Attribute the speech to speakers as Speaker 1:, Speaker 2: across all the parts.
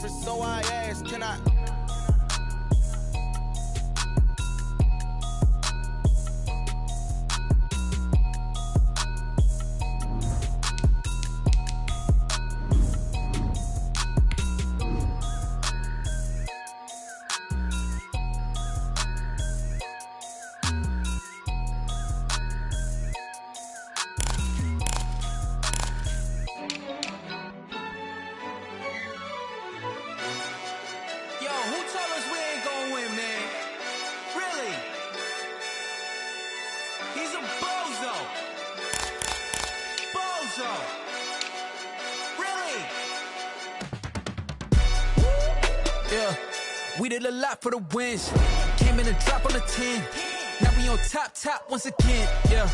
Speaker 1: different, so I ask, can I? Yeah, we did a lot for the wins. Came in a drop on the 10. Now we on top once again. Yeah.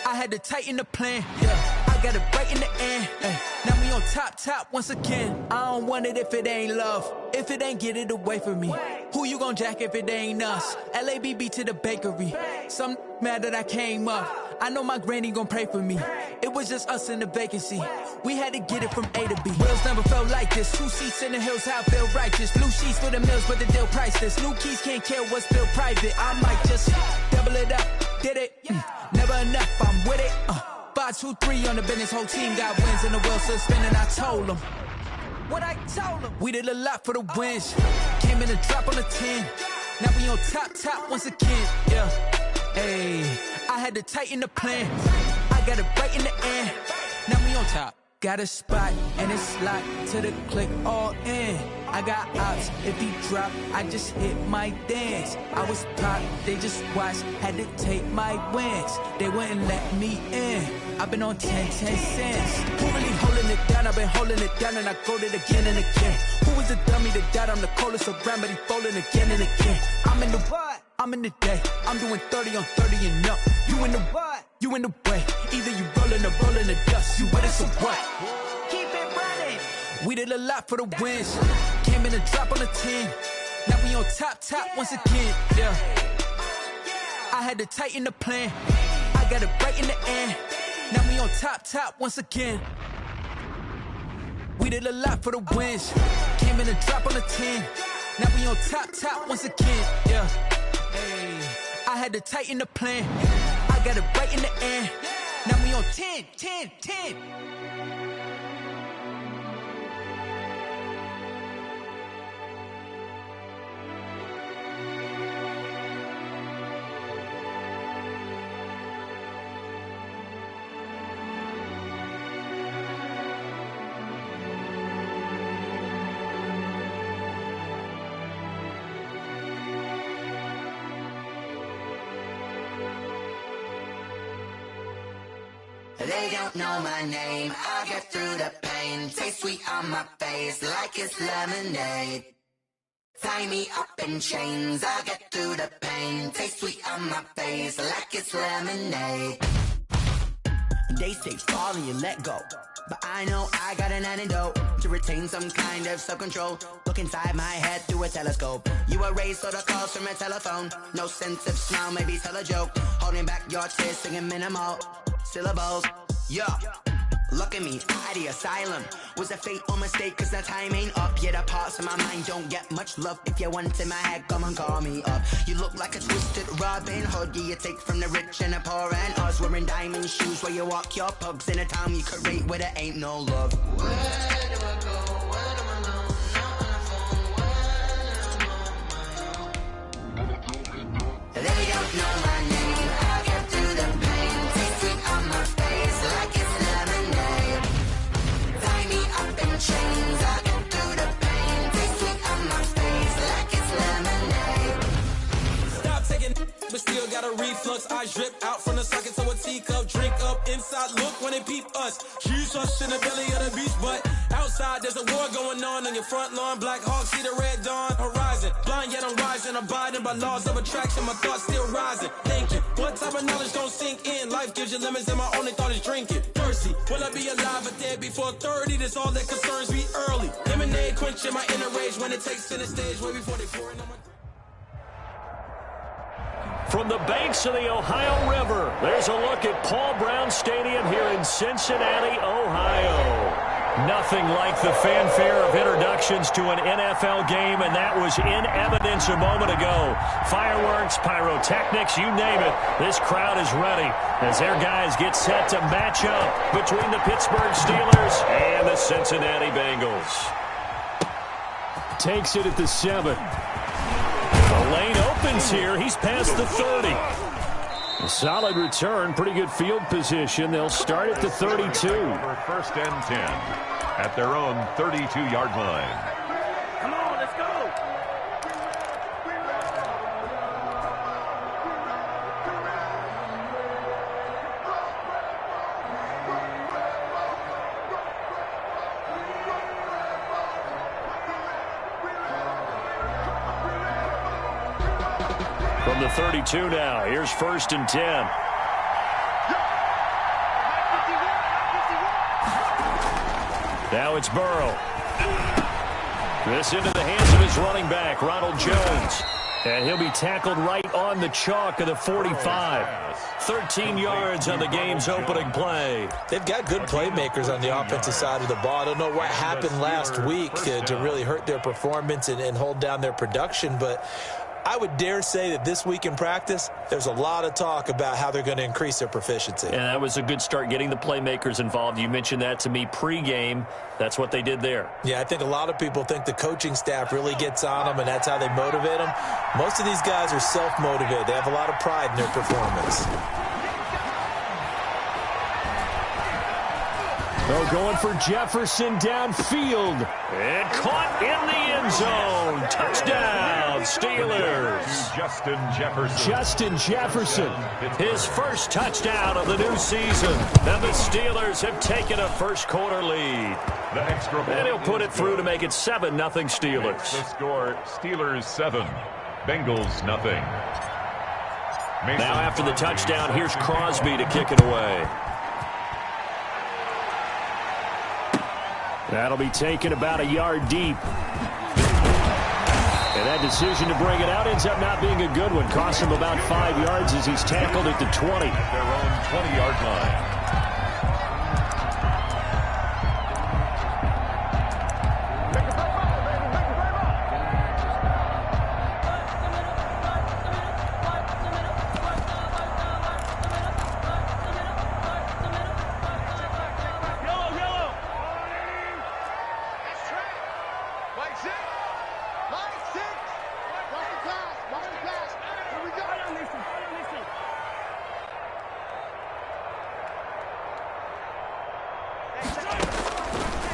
Speaker 1: I had to tighten the plan. Yeah, I got it right in the end. Now we on top once again. I don't want it if it ain't love. If it ain't, get it away from me. Who you gon' jack if it ain't us? LABB to the bakery. Some mad that I came up. I know my granny gon' pray for me. It was just us in the vacancy. We had to get it from A to B. Wheels never felt like this. 2 seats in the hills, how I feel righteous. Blue sheets for the mills, but the deal priceless. New keys can't care what's still private. I might just double it up. Did it? Never enough, I'm with it. 5, 2, 3 on the business. Whole team got wins and the wheels still spinning. I told them what I told them. We did a lot for the wins. Came in a drop on the 10. Now we on top once again. Yeah. Hey, I had to tighten the plan. I got it right in the end. Now we on top. Got a spot and it's locked to the click all in. I got ops, if he drop, I just hit my dance. I was top, they just watched, had to take my wins. They wouldn't let me in. I've been on 10 cents. Who really holding it down? I've been holding it down and I go it again and again. Who was the dummy that died? I'm the coldest around, but he falling again and again. I'm in the what? I'm in the day. I'm doing 30 on 30 and up. You in the what? You in the way. Either you rolling or rolling the dust. You with us or what? Keep it running. We did a lot for the wins. Came in a drop on the 10. Now we on top once again. Yeah. I had to tighten the plan. I got it right in the end. Now we on top once again. We did a lot for the wins. Came in a drop on the 10. Now we on top once again. Yeah. Hey, I had to tighten the plan. I got it right in the end. Now we on 10.
Speaker 2: They don't know my name, I'll get through the pain. Taste sweet on my face like it's lemonade. Tie me up in chains, I'll get through the pain. Taste sweet on my face like it's lemonade. They say fall and you let go, but I know I got an antidote to retain some kind of self-control. Look inside my head through a telescope. You erase all the calls from a telephone. No sense of smile, maybe tell a joke. Holding back your tears, singing minimal syllables. Yeah, look at me, out the asylum. Was a fate or mistake, cause the time ain't up. Yet the parts of my mind don't get much love. If you want in my head, come and call me up. You look like a twisted Robin Hood. Yeah, you take from the rich and the poor and us. Wearing diamond shoes where you walk your pugs in a town you could rate where there ain't no love. Where do I go? When I'm alone? Not on the phone. When I'm on my own. They don't know my name. I'll get through the pain. Taste sweet on my face like it's lemonade. Tie me up in chains. I'll get through the pain. Taste sweet on my face like it's lemonade.
Speaker 1: Stop taking, but still got a reflux. I drip out from the socket to a teacup. Drink up inside, look when they peep us. Choose us in the belly of the beach, but outside there's a war going on your front lawn. Black Hawk, see the red dawn horizon. Blind yet I'm rising, abiding by laws of attraction. My thoughts still rising, thinking. What type of knowledge don't sink in? Life gives you limits and my only thought is drinking. Thirsty, will I be alive or dead before 30? That's all that concerns me early. Lemonade quenching my inner rage when it takes to the stage way before they pour it on my...
Speaker 3: From the banks of the Ohio River, there's a look at Paul Brown Stadium here in Cincinnati, Ohio. Nothing like the fanfare of introductions to an NFL game, and that was in evidence a moment ago. Fireworks, pyrotechnics, you name it. This crowd is ready as their guys get set to match up between the Pittsburgh Steelers and the Cincinnati Bengals. Takes it at the 7. The lane opens here. He's past the 30. A solid return, pretty good field position. They'll start at the 32.
Speaker 4: For first and 10 at their own 32-yard line.
Speaker 5: Come on, let's go.
Speaker 3: From the 32 now, here's first and 10. Now it's Burrow. This into the hands of his running back, Ronald Jones. And he'll be tackled right on the chalk of the 45. 13 yards on the game's opening play.
Speaker 6: They've got good playmakers on the offensive side of the ball. I don't know what happened last week to really hurt their performance and hold down their production, but I would dare say that this week in practice, there's a lot of talk about how they're going to increase their proficiency.
Speaker 3: And that was a good start, getting the playmakers involved. You mentioned that to me pregame. That's what they did there.
Speaker 6: Yeah, I think a lot of people think the coaching staff really gets on them, and that's how they motivate them. Most of these guys are self-motivated. They have a lot of pride in their performance.
Speaker 3: They're going for Jefferson downfield. And caught in the end zone. Touchdown, Steelers. Justin Jefferson. His first touchdown of the new season. And the Steelers have taken a first-quarter lead. And he'll put it through to make it 7-0 Steelers.
Speaker 4: The score, Steelers 7, Bengals nothing.
Speaker 3: Now after the touchdown, here's Crosby to kick it away. That'll be taken about a yard deep. And that decision to bring it out ends up not being a good one. Cost him about 5 yards as he's tackled at the 20.
Speaker 4: At their own 20-yard line.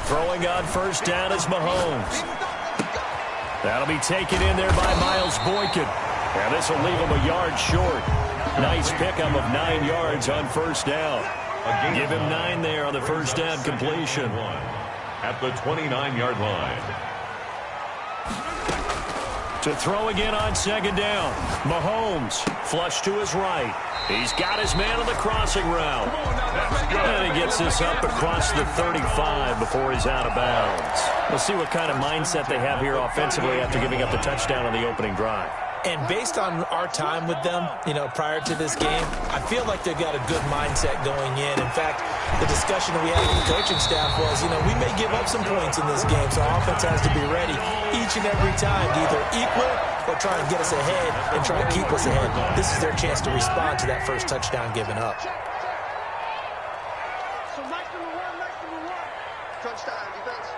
Speaker 3: Throwing on first down is Mahomes. That'll be taken in there by Miles Boykin. And this will leave him a yard short. Nice pickup of 9 yards on first down. Give him 9 there on the first down completion.
Speaker 4: At the 29-yard line.
Speaker 3: To throw again on second down. Mahomes flush to his right. He's got his man on the crossing route. And he gets this up across the 35 before he's out of bounds. We'll see what kind of mindset they have here offensively after giving up the touchdown on the opening drive.
Speaker 6: And based on our time with them, prior to this game, I feel like they've got a good mindset going in. In fact, the discussion that we had with the coaching staff was, we may give up some points in this game, so our offense has to be ready each and every time to either equal or try and get us ahead and try and keep us ahead. This is their chance to respond to that first touchdown given up.
Speaker 5: So nice number one. Touchdown defense.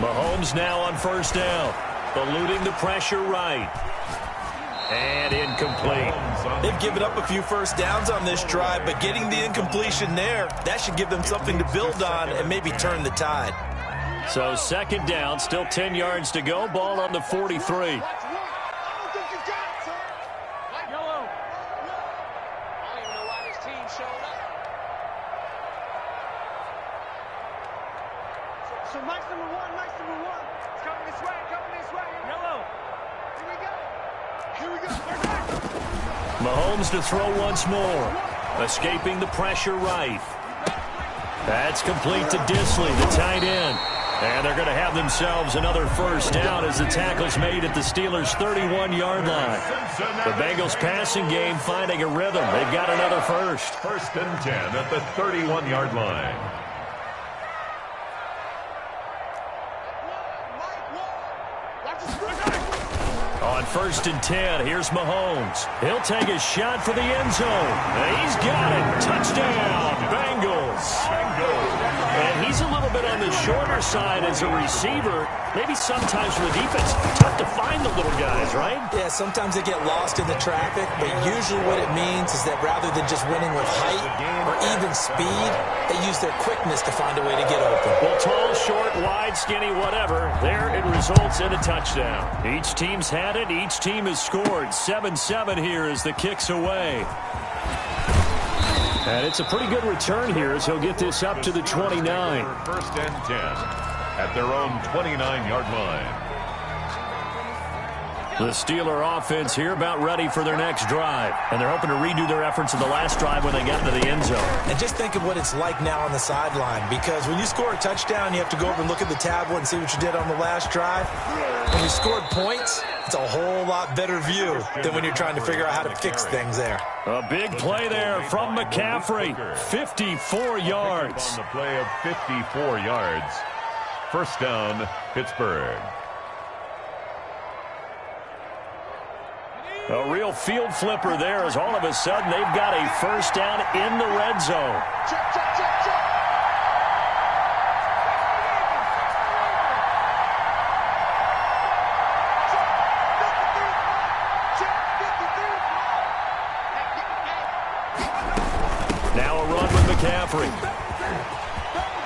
Speaker 3: Mahomes now on first down. Eluding the pressure right. And incomplete.
Speaker 6: They've given up a few first downs on this drive, but getting the incompletion there, that should give them something to build on and maybe turn the tide.
Speaker 3: So second down, still 10 yards to go. Ball on the 43.
Speaker 5: So nice number one. It's coming this way. Yellow. Here we go.
Speaker 3: Mahomes to throw once more. Escaping the pressure right. That's complete to Disley, the tight end. And they're going to have themselves another first down as the tackle's made at the Steelers' 31-yard line. The Bengals passing game finding a rhythm. They've got another first.
Speaker 4: First and 10 at the 31-yard line.
Speaker 3: On first and 10, here's Mahomes. He'll take a shot for the end zone. And he's got it. Touchdown, Bengals. And he's a little bit on the shorter side as a receiver. Maybe sometimes for the defense, tough to find the little guys, right?
Speaker 6: Yeah, sometimes they get lost in the traffic, but usually what it means is that rather than just winning with height or even speed, they use their quickness to find a way to get open.
Speaker 3: Well, tall, short, wide, skinny, whatever, there it results in a touchdown. Each team's had it. Each team has scored. 7-7 here as the kick's away. And it's a pretty good return here as he'll get this up to the 29.
Speaker 4: First and 10 at their own 29-yard line.
Speaker 3: The Steeler offense here about ready for their next drive. And they're hoping to redo their efforts in the last drive when they got into the end zone.
Speaker 6: And just think of what it's like now on the sideline, because when you score a touchdown, you have to go over and look at the tablet and see what you did on the last drive. When you scored points, it's a whole lot better view than when you're trying to figure out how to fix things there.
Speaker 3: A big play there from McCaffrey. 54 yards.
Speaker 4: On the play of 54 yards. First down, Pittsburgh.
Speaker 3: A real field flipper there as all of a sudden they've got a first down in the red zone. Now a run with McCaffrey.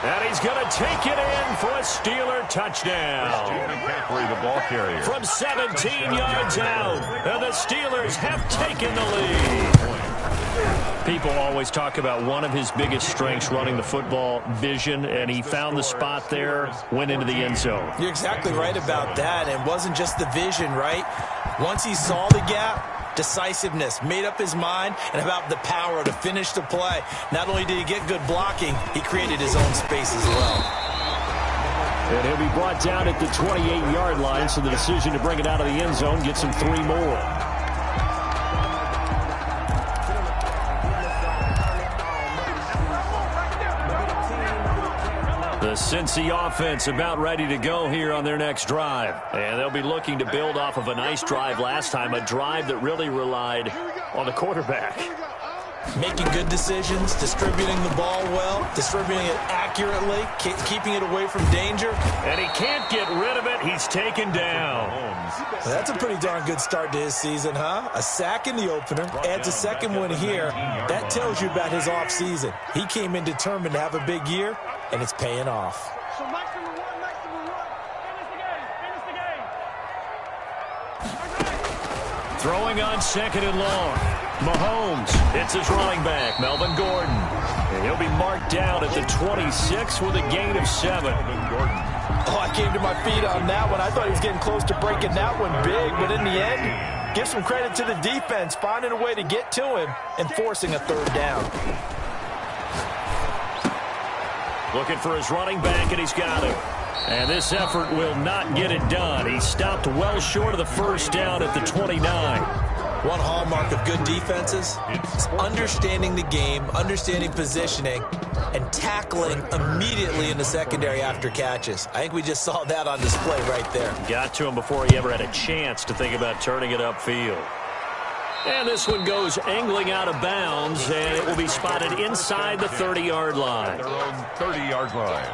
Speaker 3: And he's going to take it in for a Steeler touchdown.
Speaker 4: McCaffrey, the ball carrier.
Speaker 3: From 17 yards out, and the Steelers have taken the lead. People always talk about one of his biggest strengths running the football, vision, and he found the spot there, went into the end zone.
Speaker 6: You're exactly right about that, and it wasn't just the vision, right? Once he saw the gap, decisiveness, made up his mind, and about the power to finish the play. Not only did he get good blocking, he created his own space as well.
Speaker 3: And he'll be brought down at the 28-yard line, so the decision to bring it out of the end zone gets him 3 more. The Cincy offense about ready to go here on their next drive. And they'll be looking to build off of a nice drive last time, a drive that really relied on the quarterback.
Speaker 6: Making good decisions, distributing the ball well, distributing it accurately, keeping it away from danger.
Speaker 3: And he can't get rid of it. He's taken down.
Speaker 6: Well, that's a pretty darn good start to his season, huh? A sack in the opener, adds a second one here. That tells you about his offseason. He came in determined to have a big year, and it's paying off.
Speaker 5: So Mike's number one. Finish the game.
Speaker 3: Throwing on second and long. Mahomes hits his running back, Melvin Gordon. And he'll be marked down at the 26 with a gain of 7.
Speaker 4: Melvin Gordon.
Speaker 6: Oh, I came to my feet on that one. I thought he was getting close to breaking that one big, but in the end, give some credit to the defense, finding a way to get to him and forcing a third down.
Speaker 3: Looking for his running back, and he's got him. And this effort will not get it done. He stopped well short of the first down at the 29.
Speaker 6: One hallmark of good defenses is understanding the game, understanding positioning, and tackling immediately in the secondary after catches. I think we just saw that on display right there.
Speaker 3: Got to him before he ever had a chance to think about turning it upfield. And this one goes angling out of bounds, and it will be spotted inside the 30-yard line.
Speaker 4: Their own 30-yard line.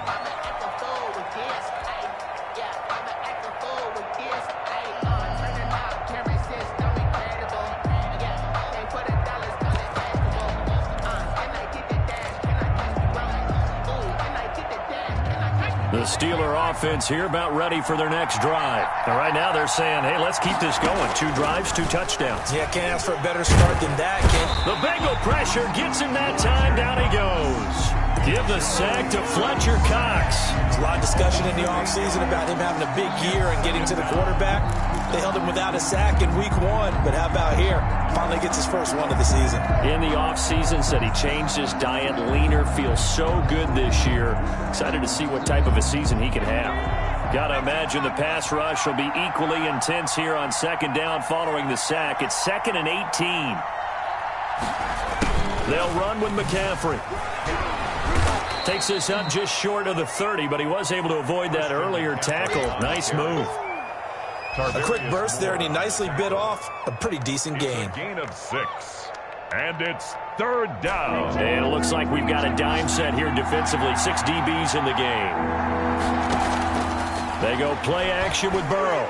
Speaker 3: The Steeler offense here about ready for their next drive. And right now they're saying, hey, let's keep this going. 2 drives, 2 touchdowns.
Speaker 6: Yeah, can't ask for a better start than that, kid.
Speaker 3: The Bengal pressure gets him that time. Down he goes. Give the sack to Fletcher Cox.
Speaker 6: There's a lot of discussion in the offseason about him having a big year and getting to the quarterback. They held him without a sack in week 1, but how about here? Finally gets his first one of the season.
Speaker 3: In the offseason, said he changed his diet, leaner, feels so good this year. Excited to see what type of a season he can have. Got to imagine the pass rush will be equally intense here on second down following the sack. It's 2nd and 18. They'll run with McCaffrey. Takes this up just short of the 30, but he was able to avoid that earlier tackle. Nice move.
Speaker 6: A quick burst there, and he nicely bit off a pretty decent gain.
Speaker 4: Gain of 6. And it's 3rd down.
Speaker 3: And it looks like we've got a dime set here defensively. 6 DBs in the game. They go play action with Burrow.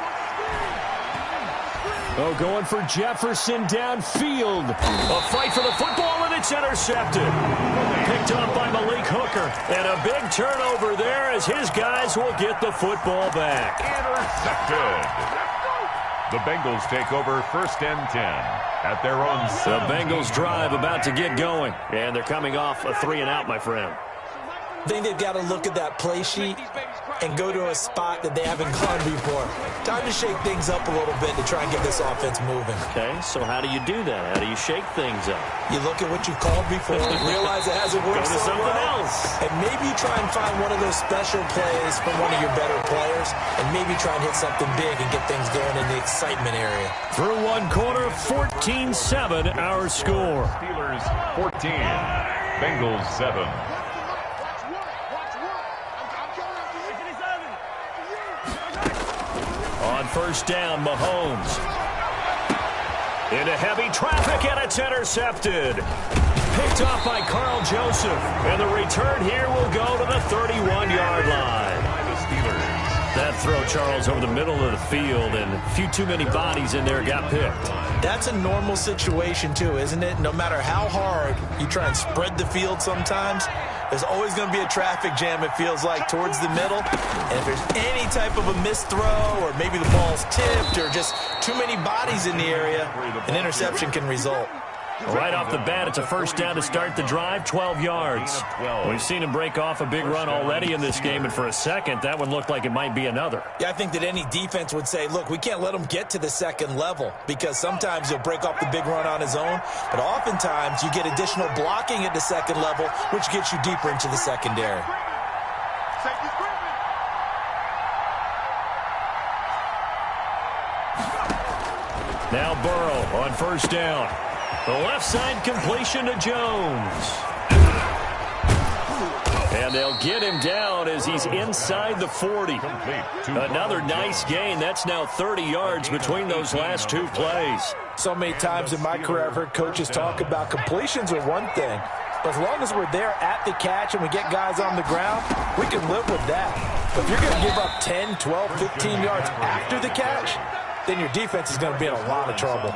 Speaker 3: Oh, going for Jefferson downfield. A fight for the football, and it's intercepted. Picked up by Malik Hooker. And a big turnover there as his guys will get the football back.
Speaker 4: Intercepted. The Bengals take over 1st and 10 at their own.
Speaker 3: The Bengals drive about to get going. And they're coming off a 3-and-out, my friend.
Speaker 6: I think they've got to look at that play sheet and go to a spot that they haven't gone before. Time to shake things up a little bit to try and get this offense moving.
Speaker 3: Okay, so how do you do that? How do you shake things up?
Speaker 6: You look at what you've called before, realize it hasn't worked
Speaker 3: Go to
Speaker 6: so
Speaker 3: something
Speaker 6: well,
Speaker 3: else.
Speaker 6: and maybe try and find one of those special plays from one of your better players, and maybe try and hit something big and get things going in the excitement area.
Speaker 3: Through one quarter, 14-7 our score.
Speaker 4: Steelers 14, Bengals 7.
Speaker 3: On first down, Mahomes. Into heavy traffic, and it's intercepted. Picked off by Carl Joseph. And the return here will go to the 31-yard line.
Speaker 4: By the Steelers.
Speaker 3: That throw, Charles, over the middle of the field, and a few too many bodies in there got picked.
Speaker 6: That's a normal situation, too, isn't it? No matter how hard you try and spread the field sometimes, there's always going to be a traffic jam, it feels like, towards the middle. And if there's any type of a missed throw, or maybe the ball's tipped, or just too many bodies in the area, an interception can result.
Speaker 3: Right off the bat, it's a first down to start the drive, 12 yards. We've seen him break off a big run already in this game, and for a second, that one looked like it might be another.
Speaker 6: Yeah, I think that any defense would say, look, we can't let him get to the second level, because sometimes he'll break off the big run on his own, but oftentimes you get additional blocking at the second level, which gets you deeper into the secondary.
Speaker 3: Now Burrow on first down. The left side completion to Jones. And they'll get him down as he's inside the 40. Another nice gain. That's now 30 yards between those last 2 plays.
Speaker 6: So many times in my career I've heard coaches talk about completions are one thing, but as long as we're there at the catch and we get guys on the ground, we can live with that. But if you're going to give up 10, 12, 15 yards after the catch, then your defense is going to be in a lot of trouble.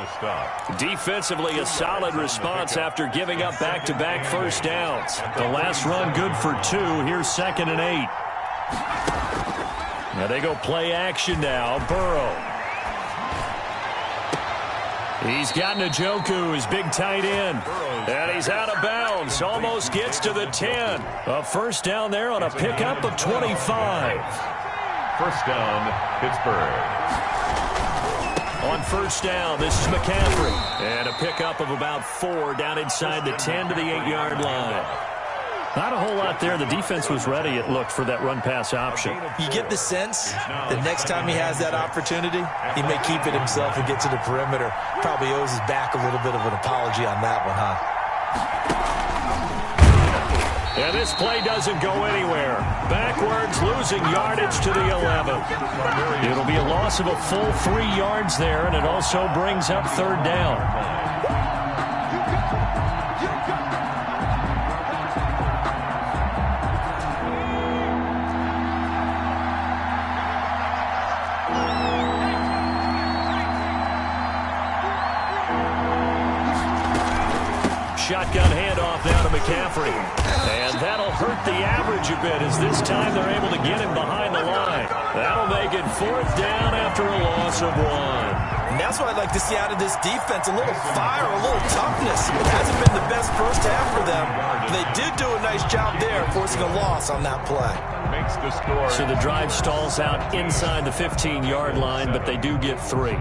Speaker 3: Defensively, a solid response after giving up back-to-back first downs. The last run good for 2. Here's 2nd and 8. Now they go play action now. Burrow. He's got Njoku, his big tight end. And he's out of bounds. Almost gets to the 10. A first down there on a pickup of 25.
Speaker 4: First down, Pittsburgh.
Speaker 3: On first down, this is McCaffrey. And a pickup of about 4 down inside the 10 to the 8-yard line. Not a whole lot there. The defense was ready, it looked, for that run-pass option.
Speaker 6: You get the sense that next time he has that opportunity, he may keep it himself and get to the perimeter. Probably owes his back a little bit of an apology on that one, huh?
Speaker 3: And this play doesn't go anywhere. Backwards, losing yardage to the 11. It'll be a loss of a full 3 yards there, and it also brings up third down. Shotgun handoff now to McCaffrey. And that'll hurt the average a bit as this time they're able to get him behind the line. That'll make it 4th down after a loss of 1.
Speaker 6: And that's what I'd like to see out of this defense, a little fire, a little toughness. It hasn't been the best first half for them. They did do a nice job there, forcing a loss on that play.
Speaker 4: Makes the score.
Speaker 3: So the drive stalls out inside the 15-yard line, but they do get 3.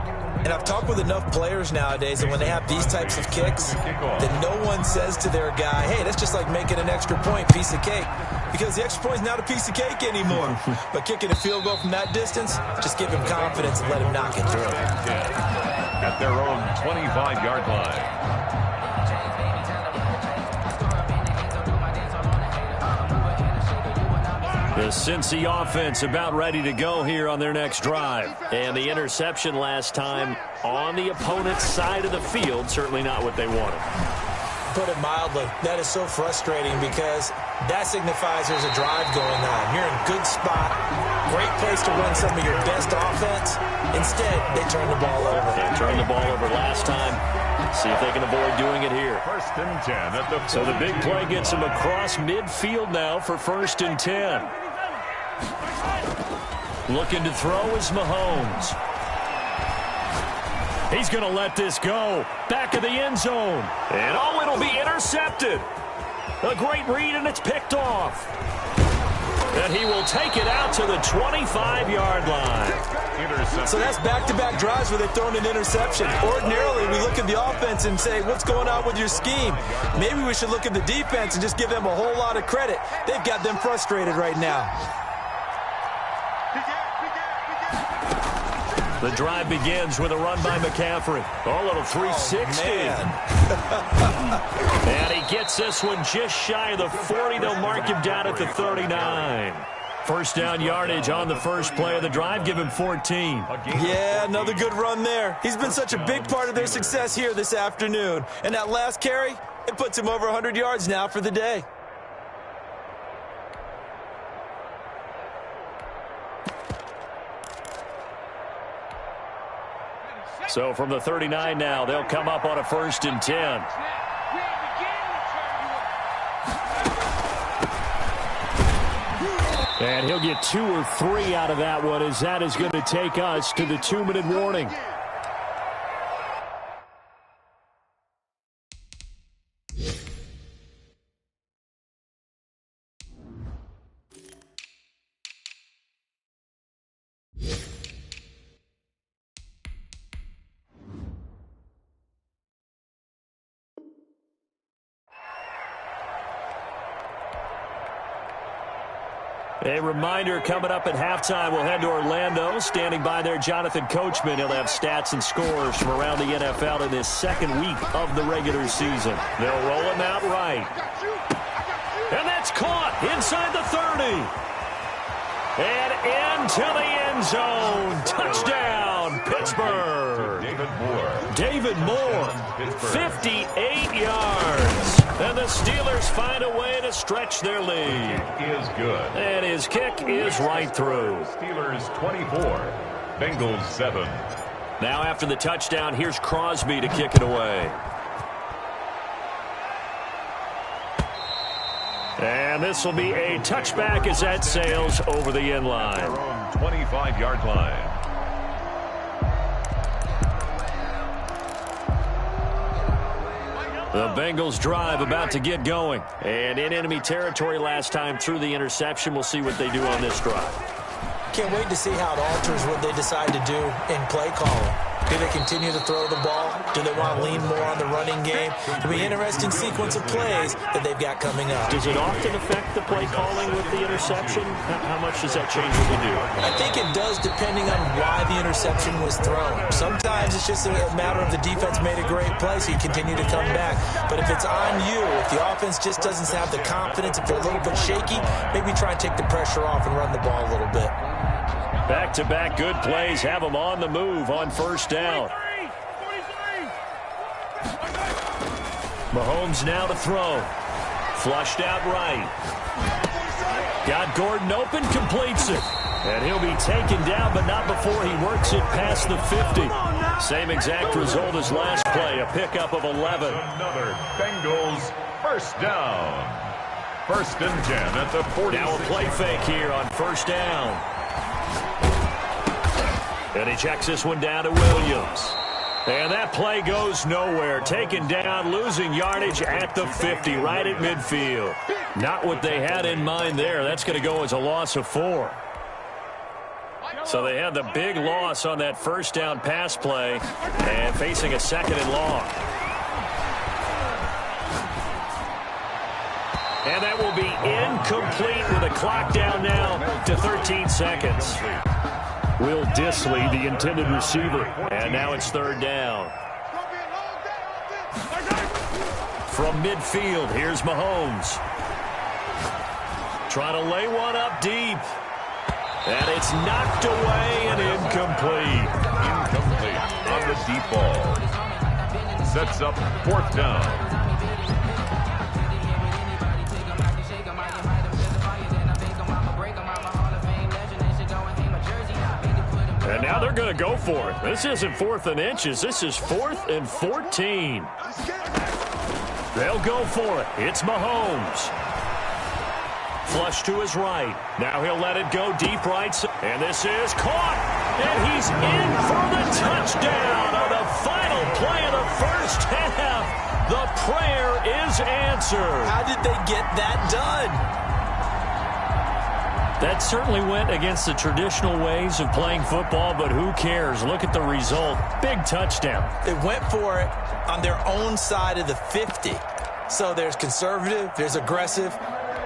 Speaker 6: And I've talked with enough players nowadays that when they have these types of kicks, that no one says to their guy, hey, that's just like making an extra point, piece of cake. Because the extra point is not a piece of cake anymore. But kicking a field goal from that distance, just give him confidence and let him knock it through.
Speaker 4: At their own 25-yard line.
Speaker 3: The Cincy offense about ready to go here on their next drive. And the interception last time on the opponent's side of the field, certainly not what they wanted.
Speaker 6: Put it mildly, that is so frustrating because that signifies there's a drive going on. You're in a good spot, great place to run some of your best offense. Instead, they turn the ball over.
Speaker 3: They turned the ball over last time. See if they can avoid doing it here.
Speaker 4: 1st and 10 at the 42.
Speaker 3: So the big play gets them across midfield now for 1st and 10. Looking to throw is Mahomes. He's going to let this go. Back of the end zone. And oh, it'll be intercepted. A great read, and it's picked off. And he will take it out to the 25-yard line.
Speaker 6: So that's back-to-back drives where they've thrown an interception. Ordinarily, we look at the offense and say, what's going on with your scheme? Maybe we should look at the defense and just give them a whole lot of credit. They've got them frustrated right now.
Speaker 3: The drive begins with a run by McCaffrey. Oh, a little 360. And he gets this one just shy of the 40. They'll mark him down at the 39. First down yardage on the first play of the drive. Give him 14.
Speaker 6: Yeah, another good run there. He's been such a big part of their success here this afternoon. And that last carry, it puts him over 100 yards now for the day.
Speaker 3: So from the 39 now, they'll come up on a 1st and 10. And he'll get 2 or 3 out of that one, as that is going to take us to the 2-minute warning. A reminder, coming up at halftime, we'll head to Orlando. Standing by there, Jonathan Coachman. He'll have stats and scores from around the NFL in this second week of the regular season. They'll roll him out right. And that's caught inside the 30. And into the end zone. Touchdown, Pittsburgh. David Moore, 58 yards. And the Steelers find a way to stretch their lead.
Speaker 4: Kick is good.
Speaker 3: And his kick is right through.
Speaker 4: Steelers 24, Bengals 7.
Speaker 3: Now after the touchdown, here's Crosby to kick it away. And this will be a touchback as that sails over the end line.
Speaker 4: Their own 25-yard line.
Speaker 3: The Bengals drive about to get going. And in enemy territory last time through the interception. We'll see what they do on this drive.
Speaker 6: Can't wait to see how it alters what they decide to do in play calling. Do they continue to throw the ball? Do they want to lean more on the running game? It'll be an interesting sequence of plays that they've got coming up.
Speaker 3: Does it often affect the play calling with the interception? How much does that change what you do?
Speaker 6: I think it does depending on why the interception was thrown. Sometimes it's just a matter of the defense made a great play, so you continue to come back. But if it's on you, if the offense just doesn't have the confidence, if they're a little bit shaky, maybe try and take the pressure off and run the ball a little bit.
Speaker 3: Back-to-back good plays have them on the move on first down. Mahomes now to throw. Flushed out right. Got Gordon open, completes it. And he'll be taken down, but not before he works it past the 50. Same exact result as last play, a pickup of 11.
Speaker 4: Another Bengals first down. 1st and 10 at the 40.
Speaker 3: Now a play fake here on first down. And he checks this one down to Williams. And that play goes nowhere. Taken down, losing yardage at the 50, right at midfield. Not what they had in mind there. That's going to go as a loss of 4. So they had the big loss on that first down pass play and facing a 2nd and long. And that will be incomplete with a clock down now to 13 seconds. Will Disley, the intended receiver. And now it's 3rd down. From midfield, here's Mahomes. Trying to lay one up deep. And it's knocked away and incomplete.
Speaker 4: Incomplete on the deep ball. Sets up 4th down.
Speaker 3: And now they're going to go for it. This isn't 4th and inches. This is 4th and 14. They'll go for it. It's Mahomes. Flush to his right. Now he'll let it go deep right. And this is caught. And he's in for the touchdown on the final play of the first half. The prayer is answered.
Speaker 6: How did they get that done?
Speaker 3: That certainly went against the traditional ways of playing football, but who cares? Look at the result. Big touchdown.
Speaker 6: They went for it on their own side of the 50. So there's conservative, there's aggressive,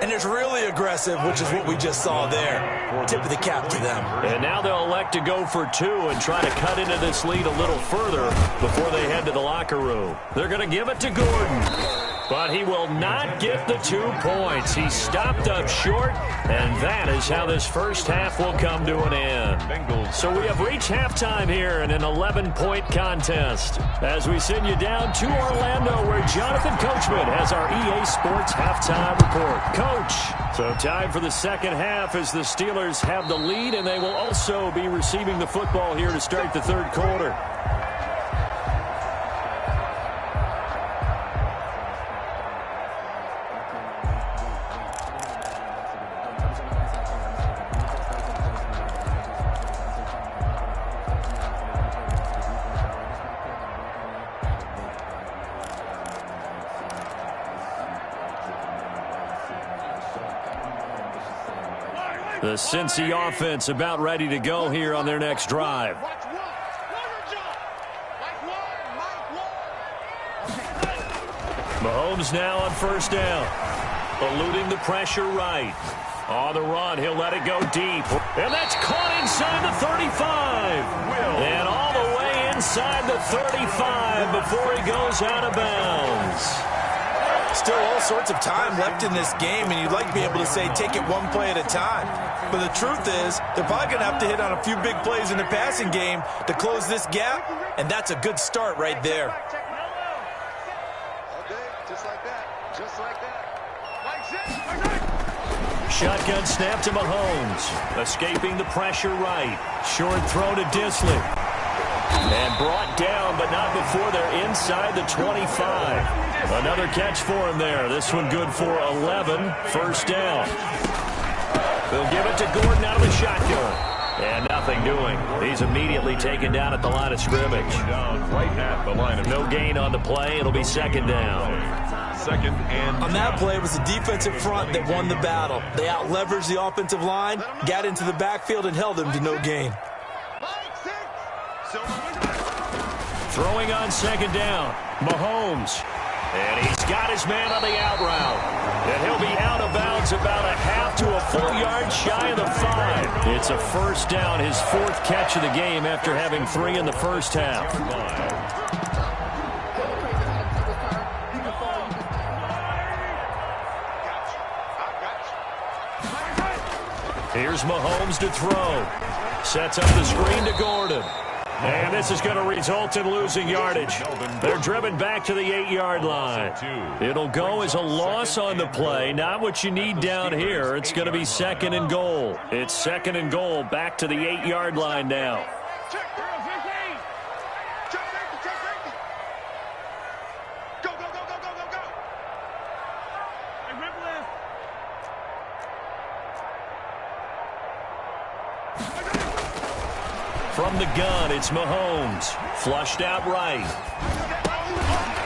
Speaker 6: and there's really aggressive, which is what we just saw there. Tip of the cap to them.
Speaker 3: And now they'll elect to go for 2 and try to cut into this lead a little further before they head to the locker room. They're going to give it to Gordon. But he will not get the 2 points. He stopped up short, and that is how this first half will come to an end. So we have reached halftime here in an 11-point contest. As we send you down to Orlando, where Jonathan Coachman has our EA Sports halftime report. Coach, so time for the second half as the Steelers have the lead, and they will also be receiving the football here to start the 3rd quarter. The Cincy offense about ready to go here on their next drive. Mahomes now on 1st down. Eluding the pressure right. On the run, he'll let it go deep. And that's caught inside the 35. And all the way inside the 35 before he goes out of bounds.
Speaker 6: Still all sorts of time left in this game, and you'd like to be able to say take it one play at a time. But the truth is, they're probably going to have to hit on a few big plays in the passing game to close this gap, and that's a good start right there.
Speaker 5: Just like that. Just like that.
Speaker 3: Shotgun snap to Mahomes. Escaping the pressure right. Short throw to Disley. And brought down, but not before they're inside the 25. Another catch for him there. This one good for 11. 1st down. They'll give it to Gordon out of the shotgun. And nothing doing. He's immediately taken down at the line of scrimmage.
Speaker 4: Right at the line of
Speaker 3: no gain on the play. It'll be 2nd down.
Speaker 4: 2nd and
Speaker 6: on that play, it was the defensive front that won the battle. They out-leveraged the offensive line, got into the backfield, and held them to no gain.
Speaker 3: Throwing on 2nd down. Mahomes. And he's got his man on the out route. And he'll be out of bounds about a half to a full yard shy of the 5. It's a 1st down, his 4th catch of the game after having 3 in the first half. Here's Mahomes to throw. Sets up the screen to Gordon. And this is going to result in losing yardage. They're driven back to the 8-yard line. It'll go as a loss on the play. Not what you need down here. It's going to be 2nd and goal. It's 2nd and goal back to the 8-yard line now. From the gun, it's Mahomes. Flushed out right.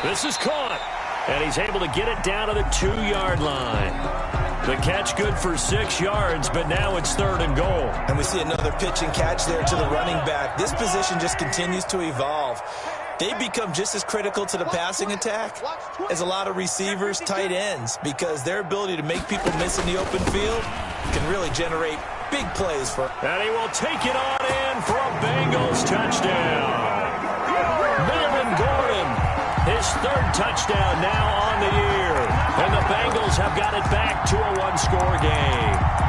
Speaker 3: This is caught. And he's able to get it down to the 2-yard line. The catch good for 6 yards, but now it's 3rd and goal.
Speaker 6: And we see another pitch and catch there to the running back. This position just continues to evolve. They become just as critical to the passing attack as a lot of receivers, tight ends, because their ability to make people miss in the open field can really generate big plays for.
Speaker 3: And he will take it on in for a Bengals touchdown. Melvin Gordon, his 3rd touchdown now on the year. And the Bengals have got it back to a 1-score game.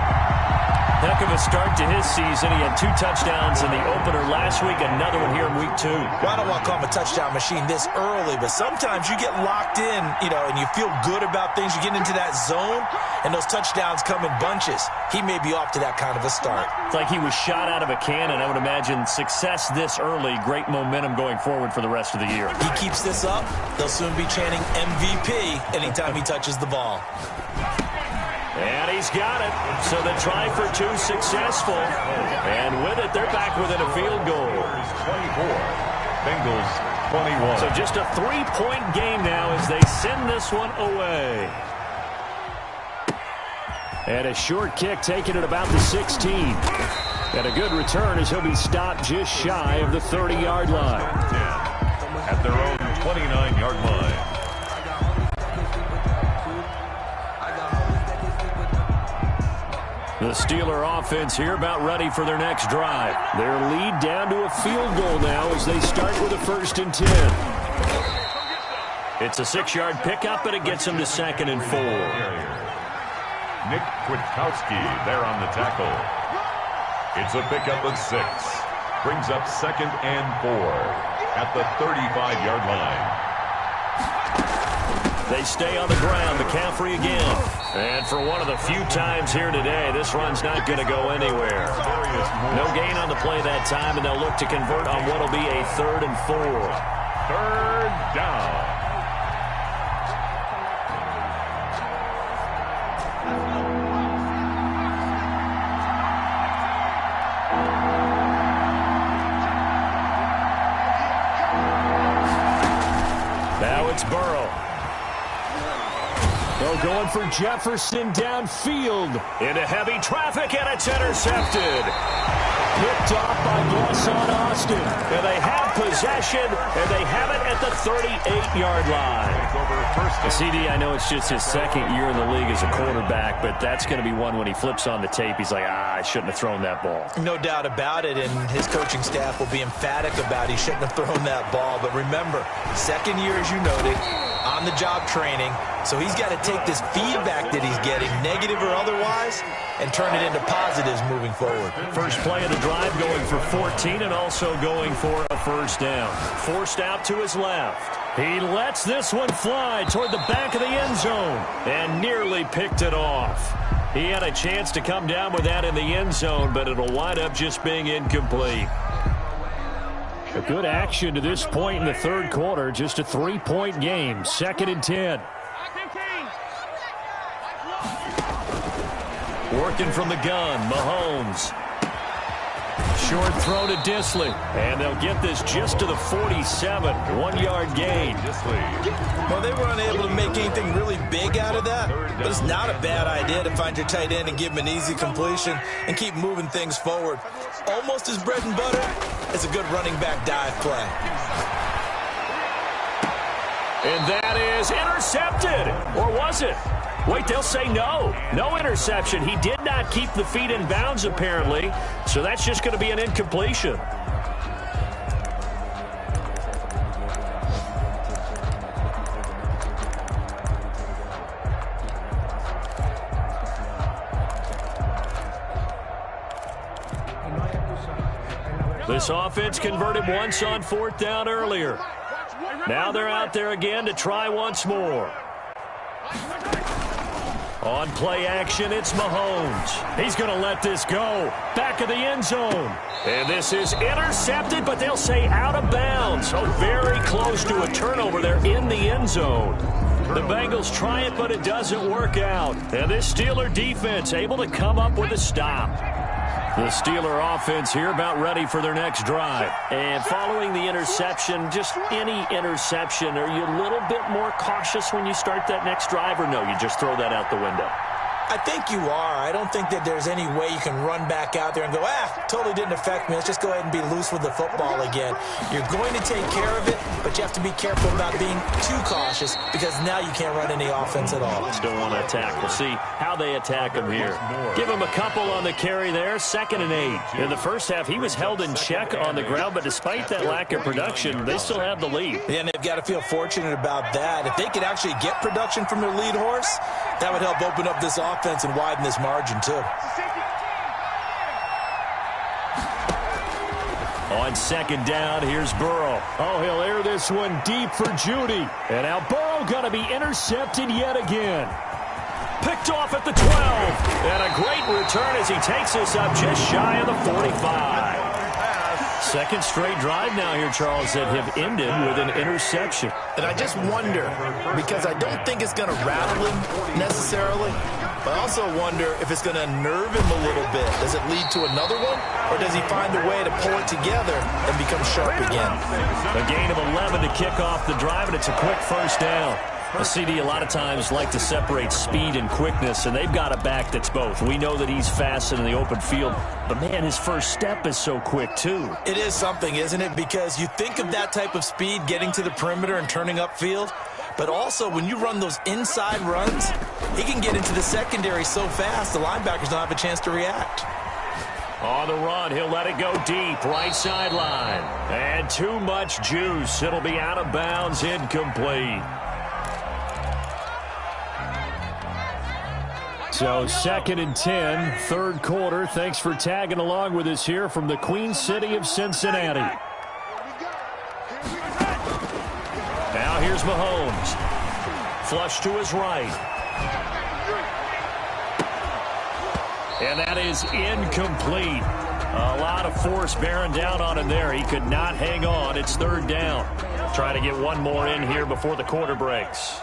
Speaker 3: Heck of a start to his season. He had 2 touchdowns in the opener last week, another one here in week 2.
Speaker 6: Well, I don't want to call him a touchdown machine this early, but sometimes you get locked in, and you feel good about things. You get into that zone, and those touchdowns come in bunches. He may be off to that kind of a start.
Speaker 3: It's like he was shot out of a cannon. I would imagine success this early, great momentum going forward for the rest of the year.
Speaker 6: He keeps this up, they'll soon be chanting MVP anytime he touches the ball.
Speaker 3: And he's got it. So the try for 2 successful. And with it, they're back within a field goal.
Speaker 4: 24. Bengals 21.
Speaker 3: So just a 3-point game now as they send this one away. And a short kick taken at about the 16. And a good return as he'll be stopped just shy of the 30-yard line.
Speaker 4: At their own 29-yard line.
Speaker 3: The Steeler offense here about ready for their next drive. Their lead down to a field goal now as they start with a 1st and 10. It's a 6-yard pickup, and it gets them to 2nd and 4.
Speaker 4: Nick Kwiatkowski there on the tackle. It's a pickup of 6. Brings up 2nd and 4 at the 35-yard line.
Speaker 3: They stay on the ground. McCaffrey again. And for one of the few times here today, this run's not going to go anywhere. No gain on the play that time, and they'll look to convert on what will be a 3rd and 4.
Speaker 4: 3rd down.
Speaker 3: Now it's Burrow. They're going for Jefferson downfield. Into heavy traffic, and it's intercepted. Picked off by Blesson Austin. And they have possession, and they have it at the 38-yard line. CD, I know it's just his 2nd year in the league as a quarterback, but that's going to be one when he flips on the tape. He's like, I shouldn't have thrown that ball.
Speaker 6: No doubt about it, and his coaching staff will be emphatic about he shouldn't have thrown that ball. But remember, 2nd year, as you noted, on-the-job training. So he's got to take this feedback that he's getting, negative or otherwise, and turn it into positives moving forward.
Speaker 3: First play of the drive going for 14 and also going for a 1st down. Forced out to his left. He lets this one fly toward the back of the end zone and nearly picked it off. He had a chance to come down with that in the end zone, but it'll wind up just being incomplete. A good action to this point in the 3rd quarter. Just a 3-point game. 2nd and 10. Working from the gun, Mahomes. Short throw to Disley. And they'll get this just to the 47. 1-yard gain.
Speaker 6: Well, they were unable to make anything really big out of that, but it's not a bad idea to find your tight end and give him an easy completion and keep moving things forward. Almost as bread and butter as a good running back dive play.
Speaker 3: And that is intercepted. Or was it? Wait, they'll say no. No interception. He did not keep the feet in bounds, apparently. So that's just going to be an incompletion. This offense converted once on 4th down earlier. Now they're out there again to try once more. On play action, it's Mahomes. He's going to let this go. Back of the end zone. And this is intercepted, but they'll say out of bounds. So very close to a turnover there in the end zone. The Bengals try it, but it doesn't work out. And this Steeler defense able to come up with a stop. The Steeler offense here about ready for their next drive. And following the interception, just any interception, are you a little bit more cautious when you start that next drive, or no, you just throw that out the window?
Speaker 6: I think you are. I don't think that there's any way you can run back out there and go, totally didn't affect me. Let's just go ahead and be loose with the football again. You're going to take care of it, but you have to be careful about being too cautious because now you can't run any offense at all.
Speaker 3: Still want to attack. We'll see how they attack him here. Give him a couple on the carry there, 2nd and 8. In the first half, he was held in check on the ground, but despite that lack of production, they still have the lead.
Speaker 6: Yeah, and they've got to feel fortunate about that. If they could actually get production from their lead horse, that would help open up this offense and widen this margin too.
Speaker 3: On 2nd down, here's Burrow. Oh, he'll air this one deep for Judy. And now Burrow going to be intercepted yet again. Picked off at the 12. And a great return as he takes this up just shy of the 45. Second straight drive now here, Charles, that have ended with an interception.
Speaker 6: And I just wonder, because I don't think it's going to rattle him necessarily, but I also wonder if it's going to nerve him a little bit. Does it lead to another one, or does he find a way to pull it together and become sharp again?
Speaker 3: A gain of 11 to kick off the drive, and it's a quick first down. A CD a lot of times like to separate speed and quickness, and they've got a back that's both. We know that he's fast in the open field, but, man, his first step is so quick, too.
Speaker 6: It is something, isn't it? Because you think of that type of speed getting to the perimeter and turning upfield, but also when you run those inside runs, he can get into the secondary so fast the linebackers don't have a chance to react.
Speaker 3: On the run, he'll let it go deep, right sideline. And too much juice. It'll be out of bounds, incomplete. So 2nd and 10, 3rd quarter. Thanks for tagging along with us here from the Queen City of Cincinnati. Now here's Mahomes. Flush to his right. And that is incomplete. A lot of force bearing down on him there. He could not hang on. It's 3rd down. Trying to get one more in here before the quarter breaks.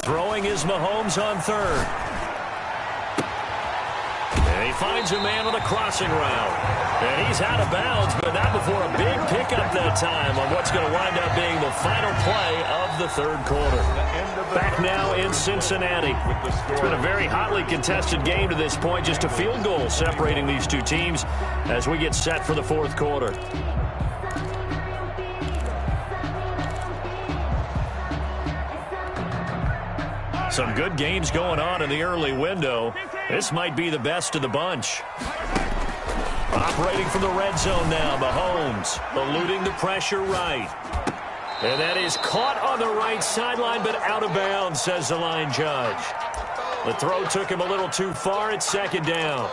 Speaker 3: Throwing is Mahomes on 3rd. And he finds a man on the crossing route. And he's out of bounds, but not before a big pickup that time on what's going to wind up being the final play of the 3rd quarter. Back now in Cincinnati. It's been a very hotly contested game to this point. Just a field goal separating these two teams as we get set for the 4th quarter. Some good games going on in the early window. This might be the best of the bunch. Operating from the red zone now, Mahomes eluding the pressure right. And that is caught on the right sideline, but out of bounds, says the line judge. The throw took him a little too far. It's 2nd down.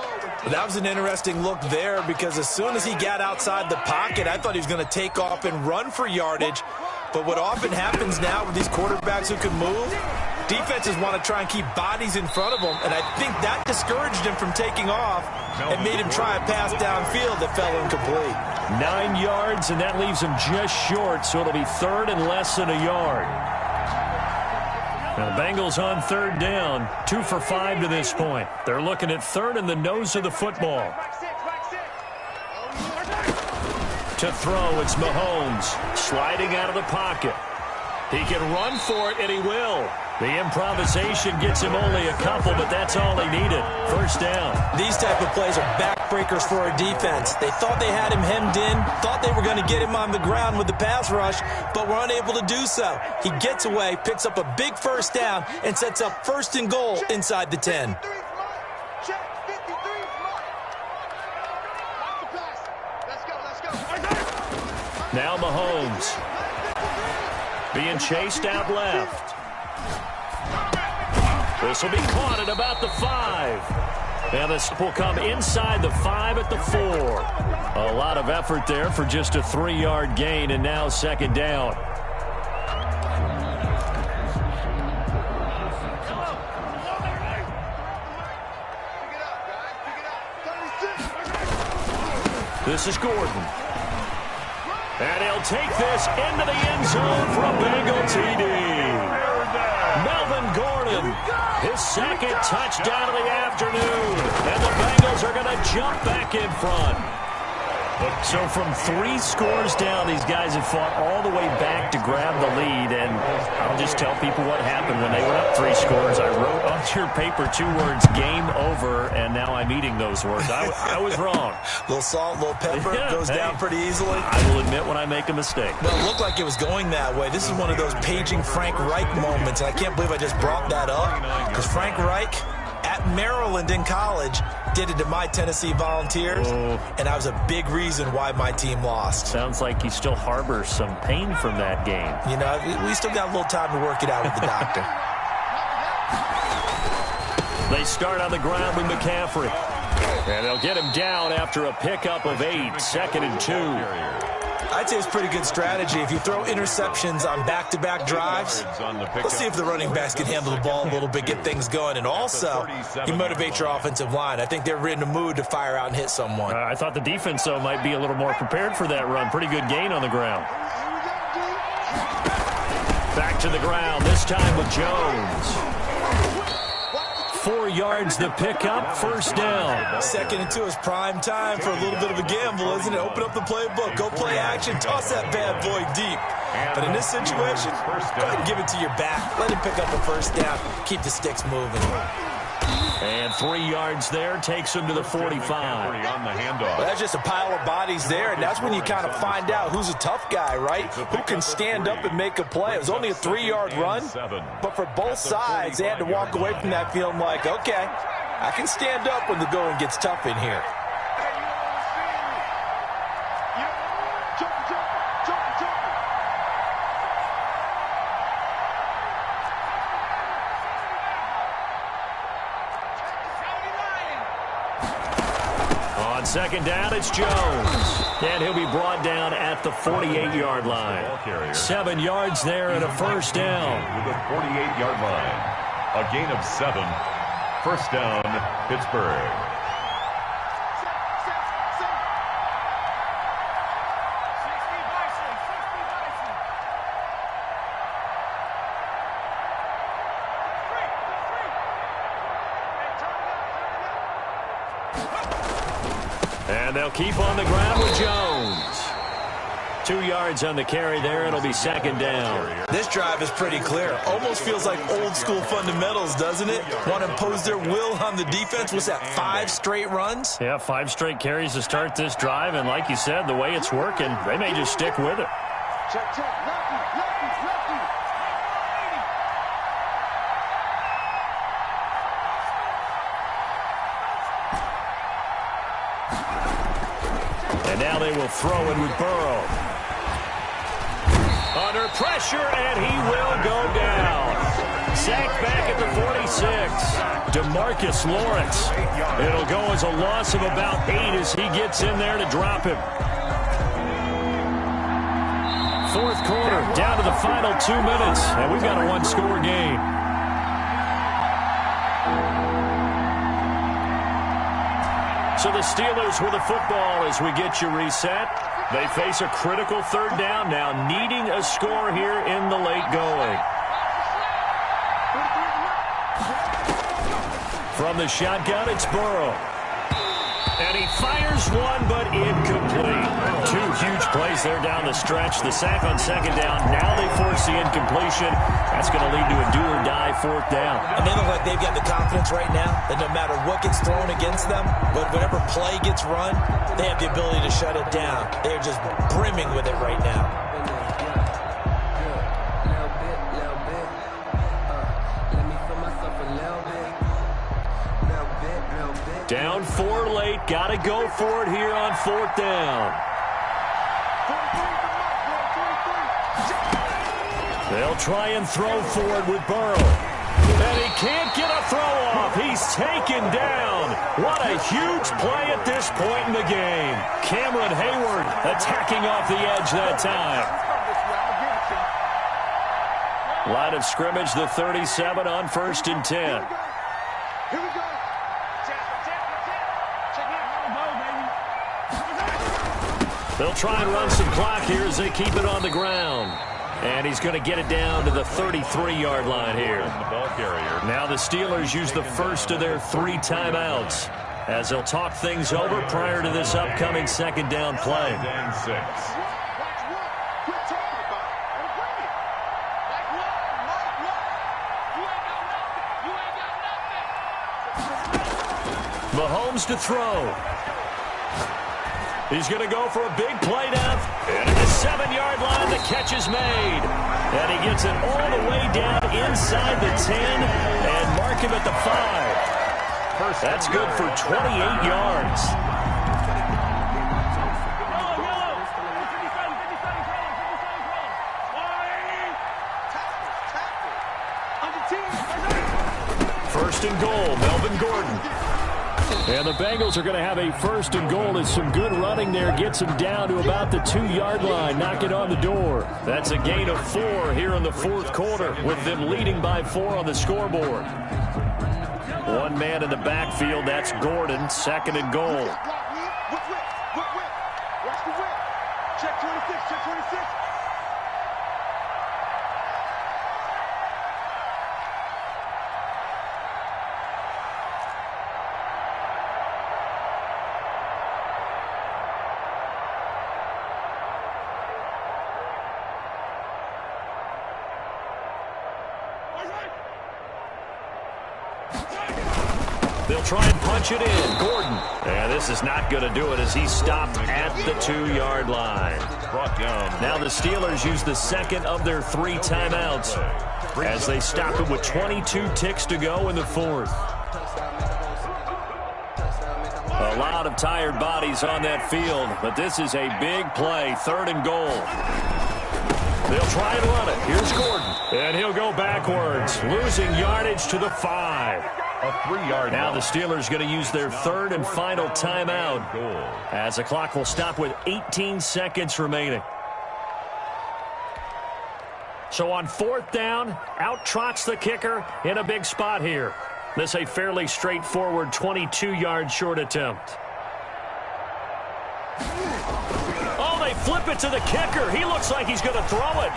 Speaker 6: That was an interesting look there because as soon as he got outside the pocket, I thought he was going to take off and run for yardage. But what often happens now with these quarterbacks who can move, defenses want to try and keep bodies in front of them, and I think that discouraged him from taking off and made him try a pass downfield that fell incomplete.
Speaker 3: 9 yards, and that leaves him just short, so it'll be 3rd and less than a yard. Now the Bengals on 3rd down, 2 for 5 to this point. They're looking at 3rd in the nose of the football. To throw, it's Mahomes sliding out of the pocket. He can run for it, and he will. The improvisation gets him only a couple, but that's all he needed. 1st down.
Speaker 6: These type of plays are backbreakers for a defense. They thought they had him hemmed in, thought they were going to get him on the ground with the pass rush, but were unable to do so. He gets away, picks up a big 1st down, and sets up 1st and goal inside the 10.
Speaker 3: Now Mahomes being chased out left. This will be caught at about the 5. And this will come inside the 5 at the 4. A lot of effort there for just a 3-yard gain, and now 2nd down. This is Gordon. And he'll take this into the end zone for a Bengal TD. Melvin Gordon, his second touchdown of the afternoon. And the Bengals are going to jump back in front. So from 3 scores down, these guys have fought all the way back to grab the lead. And I'll just tell people what happened when they went up 3 scores. I wrote on your paper 2 words, game over, and now I'm eating those words. I was wrong.
Speaker 6: A little salt, a little pepper, goes down pretty easily.
Speaker 3: I will admit when I make a mistake.
Speaker 6: Well, it looked like it was going that way. This is one of those paging Frank Reich moments, and I can't believe I just brought that up. Because Frank Reich, at Maryland in college, did it to my Tennessee Volunteers, and that was a big reason why my team lost.
Speaker 3: Sounds like you still harbor some pain from that game.
Speaker 6: You know, we still got a little time to work it out with the doctor.
Speaker 3: They start on the ground with McCaffrey. And they'll get him down after a pickup of 8, 2nd and 2.
Speaker 6: I'd say it's pretty good strategy. If you throw interceptions on back-to-back drives, let's see if the running backs can handle the ball a little bit, get things going. And also, you motivate your offensive line. I think they're in the mood to fire out and hit someone.
Speaker 3: I thought the defense, though, might be a little more prepared for that run. Pretty good gain on the ground. Back to the ground, this time with Jones. 4 yards the pickup, first down.
Speaker 6: 2nd and 2 is prime time for a little bit of a gamble, isn't it? Open up the playbook, go play action, toss that bad boy deep. But in this situation, go ahead and give it to your back. Let him pick up a first down, keep the sticks moving.
Speaker 3: And 3 yards there takes him to the 45.
Speaker 6: Well, that's just a pile of bodies there, and that's when you kind of find out who's a tough guy, right? Who can stand up and make a play. It was only a 3-yard run, but for both sides, they had to walk away from that feeling like, okay, I can stand up when the going gets tough in here.
Speaker 3: On 2nd down, it's Jones. And he'll be brought down at the 48-yard line. 7 yards there and a first down.
Speaker 4: To the 48-yard line. A gain of 7. First down, Pittsburgh.
Speaker 3: And they'll keep on the ground with Jones. 2 yards on the carry there. It'll be 2nd down.
Speaker 6: This drive is pretty clear. Almost feels like old school fundamentals, doesn't it? Want to impose their will on the defense. What's that, 5 straight runs?
Speaker 3: Yeah, 5 straight carries to start this drive. And like you said, the way it's working, they may just stick with it.
Speaker 5: Check, check, lefty, lefty, lefty.
Speaker 3: And now they will throw it with Burrow. Under pressure, and he will go down. Sacked back at the 46. DeMarcus Lawrence. It'll go as a loss of about 8 as he gets in there to drop him. 4th quarter, down to the final 2 minutes, and we've got a 1-score game. So the Steelers with the football as we get you reset. They face a critical 3rd down now, needing a score here in the late going. From the shotgun, it's Burrow. And he fires one, but incomplete. 2 huge plays there down the stretch. The sack on 2nd down. Now they force the incompletion. That's going to lead to a do-or-die 4th down.
Speaker 6: And they look like they've got the confidence right now that no matter what gets thrown against them, whatever play gets run, they have the ability to shut it down. They're just brimming with it right now.
Speaker 3: Down 4 late. Got to go for it here on 4th down. They'll try and throw for it with Burrow. And he can't get a throw off. He's taken down. What a huge play at this point in the game. Cameron Hayward attacking off the edge that time. Line of scrimmage, the 37 on 1st and 10.
Speaker 5: Here we go.
Speaker 3: They'll try and run some clock here as they keep it on the ground. And he's going to get it down to the 33-yard line here. Now the Steelers use the first of their 3 timeouts as they'll talk things over prior to this upcoming second down play. Mahomes to throw. He's going to go for a big play down. And at the 7-yard line, the catch is made. And he gets it all the way down inside the 10 and mark him at the 5. That's good for 28 yards. First and goal, Melvin Gordon. And the Bengals are going to have a first and goal as some good running there gets them down to about the 2-yard line. Knock it on the door. That's a gain of 4 here in the fourth quarter with them leading by 4 on the scoreboard. One man in the backfield, that's Gordon, second and goal.
Speaker 5: Watch the whip. Check 26, check 26.
Speaker 3: They'll try and punch it in. Gordon. And this is not going to do it as he's stopped at the 2-yard line. Now the Steelers use the second of their 3 timeouts as they stop it with 22 ticks to go in the fourth. A lot of tired bodies on that field, but this is a big play. Third and goal. They'll try and run it. Here's Gordon. And he'll go backwards, losing yardage to the 5.
Speaker 4: A 3-yard.
Speaker 3: Now the Steelers going to use their third and final timeout as the clock will stop with 18 seconds remaining. So on 4th down, out trots the kicker in a big spot here. This a fairly straightforward 22-yard short attempt. Oh, they flip it to the kicker. He looks like he's going to throw it.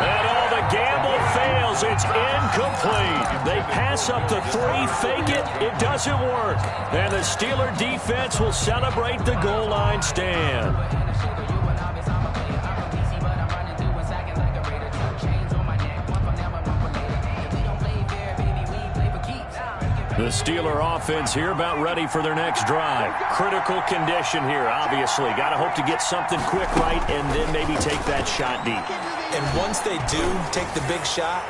Speaker 3: And all the gamble fails. It's incomplete. They pass up the 3, fake it. It doesn't work. And the Steeler defense will celebrate the goal line stand. The Steeler offense here about ready for their next drive. Critical condition here, obviously. Got to hope to get something quick right and then maybe take that shot deep.
Speaker 6: And once they do take the big shot,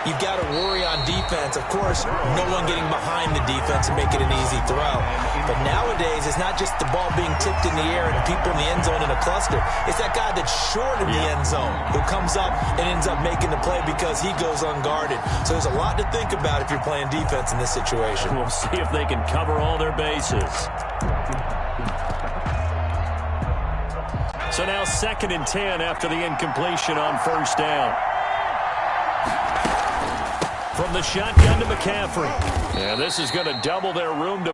Speaker 6: you've got to worry on defense. Of course, no one getting behind the defense and make it an easy throw. But nowadays, it's not just the ball being tipped in the air and people in the end zone in a cluster. It's that guy that's short of the end zone who comes up and ends up making the play because he goes unguarded. So there's a lot to think about if you're playing defense in this situation.
Speaker 3: We'll see if they can cover all their bases. So now 2nd and 10 after the incompletion on 1st down. From the shotgun to McCaffrey. And this is going to double their room to